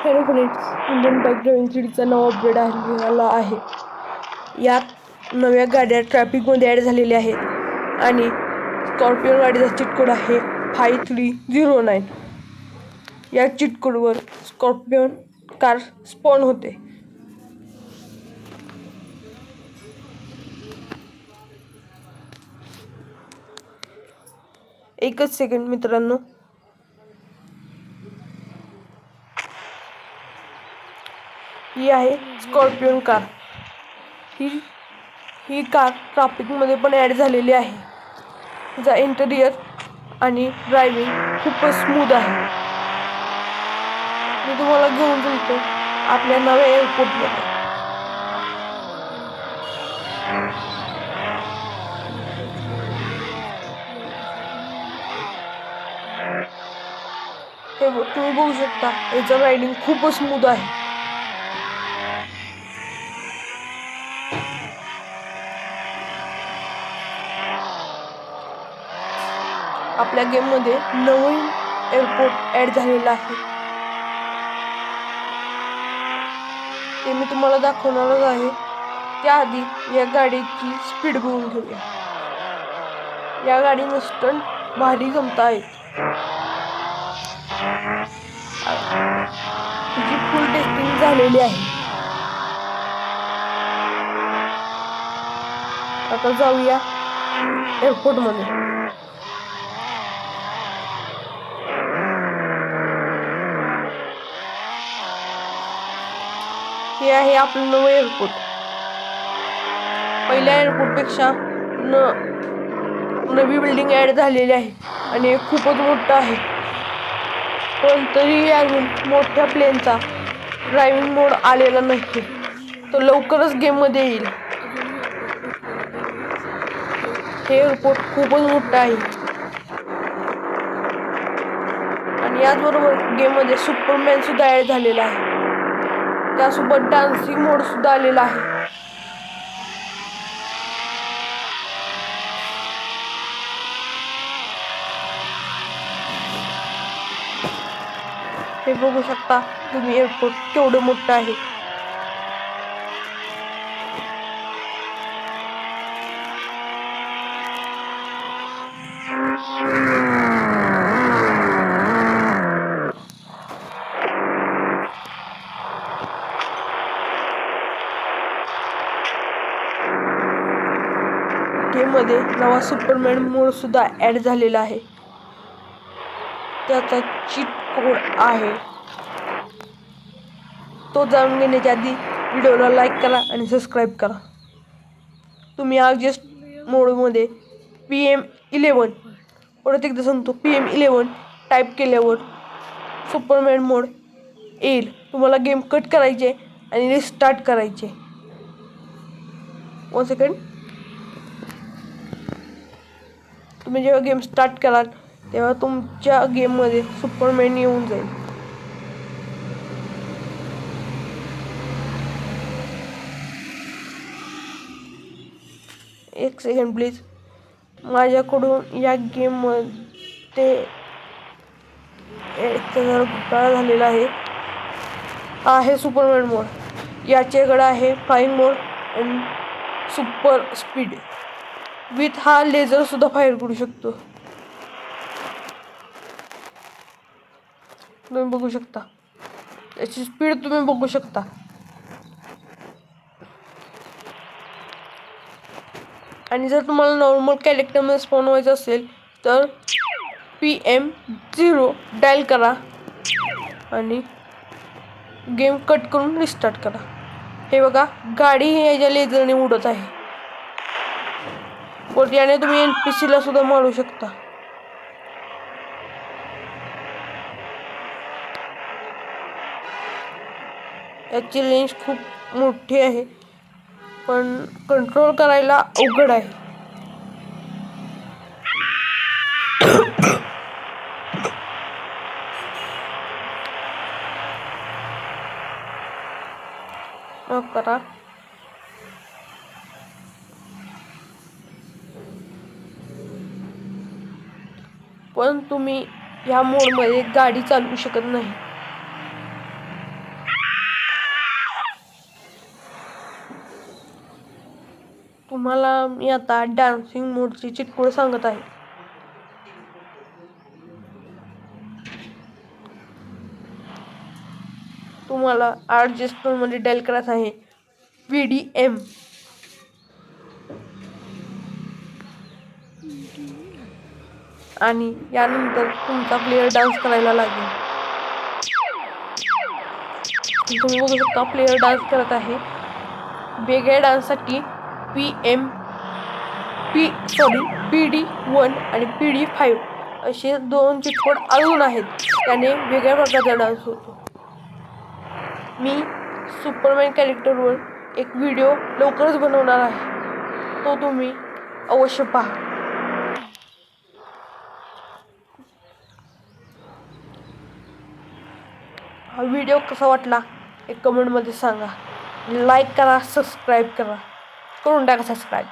Hello friends, Indian bike driving सीरीजचा नवा update आलेला आहे. यात नव्या गाड्या ट्रॅफिकमध्ये ॲड झालेल्या आहेत आणि स्कॉर्पिओ गाडीचा चीट कोड आहे 5309. या चीट कोडवर स्कॉर्पिओ कार स्पॉन होते. एकच सेकंड मित्रांनो. ही आहे स्कॉर्पिओ कार. ही कार ट्रॅफिकमध्ये पण ॲड झालेली आहे. तिचा इंटेरियर आणि ड्रायव्हिंग खूपच स्मूथ आहे. मी तुम्हाला घेऊन जातो आपल्या नव्या एअरपोर्टमध्ये. हे तुम्ही बघू शकता, याचं रायडिंग खूपच स्मूथ आहे. आपल्या गेममध्ये नवीन एअरपोर्ट ॲड झालेला आहे. ते मी तुम्हाला दाखवणारच आहे. त्याआधी या गाडीची स्पीड बघून घेऊया. या गाडीने स्टंट भारी जमत आहेत. तिची फुल टेस्टिंग झालेली आहे. आता जाऊया एअरपोर्टमध्ये. हे आहे आपलं नवं एअरपोर्ट. पहिल्या एअरपोर्टपेक्षा नवी बिल्डिंग ॲड झालेली आहे आणि हे खूपच मोठं आहे. पण तरीही अजून मोठ्या प्लेनचा ड्रायव्हिंग मोड आलेला नाही. तो लवकरच गेममध्ये येईल. हे एअरपोर्ट खूपच मोठं आहे आणि याचबरोबर गेममध्ये सुपरमॅन सुद्धा ॲड झालेला आहे. त्यासोबत डान्सिंग मोड सुद्धा आलेला आहे. हे बघू शकता तुम्ही एअरपोर्ट केवढं मोठं आहे. गेममध्ये नवा सुपरमॅन मोड सुद्धा ॲड झालेला आहे. त्याचा चीट कोड आहे. तो जाणून घेण्याच्या आधी व्हिडिओला लाईक करा आणि सबस्क्राईब करा. तुम्ही ऑब्जेक्ट मोडमध्ये PM11 परत एकदा सांगतो PM11 टाईप केल्यावर सुपरमॅन मोड येईल. तुम्हाला गेम कट करायचे आणि रिस्टार्ट करायचे. 1 सेकंड. तुम्ही जेव्हा गेम स्टार्ट कराल तेव्हा तुमच्या गेममध्ये सुपरमॅन येऊन जाईल. एक सेकंड प्लीज. माझ्याकडून या गेममध्ये जरा घोटाळा झालेला आहे. हा आहे सुपरमॅन मोड. याच्याकडे आहे फ्लाइंग मोड आणि सुपर स्पीड विथ हा लेझर सुद्धा फायर करू शकतो. तुम्ही बघू शकता याची स्पीड तुम्ही बघू शकता. आणि जर तुम्हाला नॉर्मल कॅरेक्टरमध्ये स्पॉन व्हायचं असेल तर PM0 डायल करा आणि गेम कट करून रिस्टार्ट करा. हे बघा, गाडी याच्या लेझरने उडत आहे. वर याने तुम्ही NPCला सुद्धा मारू शकता. याची रेंज खूप मोठी आहे पण कंट्रोल करायला अवघड आहे. करा. पण तुम्ही या मोडमध्ये गाडी चालवू शकत नाही. तुम्हाला मी आता डान्सिंग मोडची चिटकोड सांगत आहे. तुम्हाला RJ मध्ये डायल करायचं आहे PDM. आणि यानंतर तुमचा प्लेयर डान्स करायला लागेल. तुम्ही बघू शकता प्लेयर डान्स करत आहे. वेगळ्या डान्ससाठी PD1 आणि PD5 असे 2 चिटकोड अजून आहेत. त्याने वेगळ्या प्रकारचा डान्स होतो. मी सुपरमॅन कॅरेक्टरवर एक व्हिडिओ लवकरच बनवणार आहे, तो तुम्ही अवश्य पहा. हा व्हिडिओ कसा वाटला एक कमेंटमध्ये सांगा. लाईक करा, सबस्क्राईब करा, करून टाका सबस्क्राईब.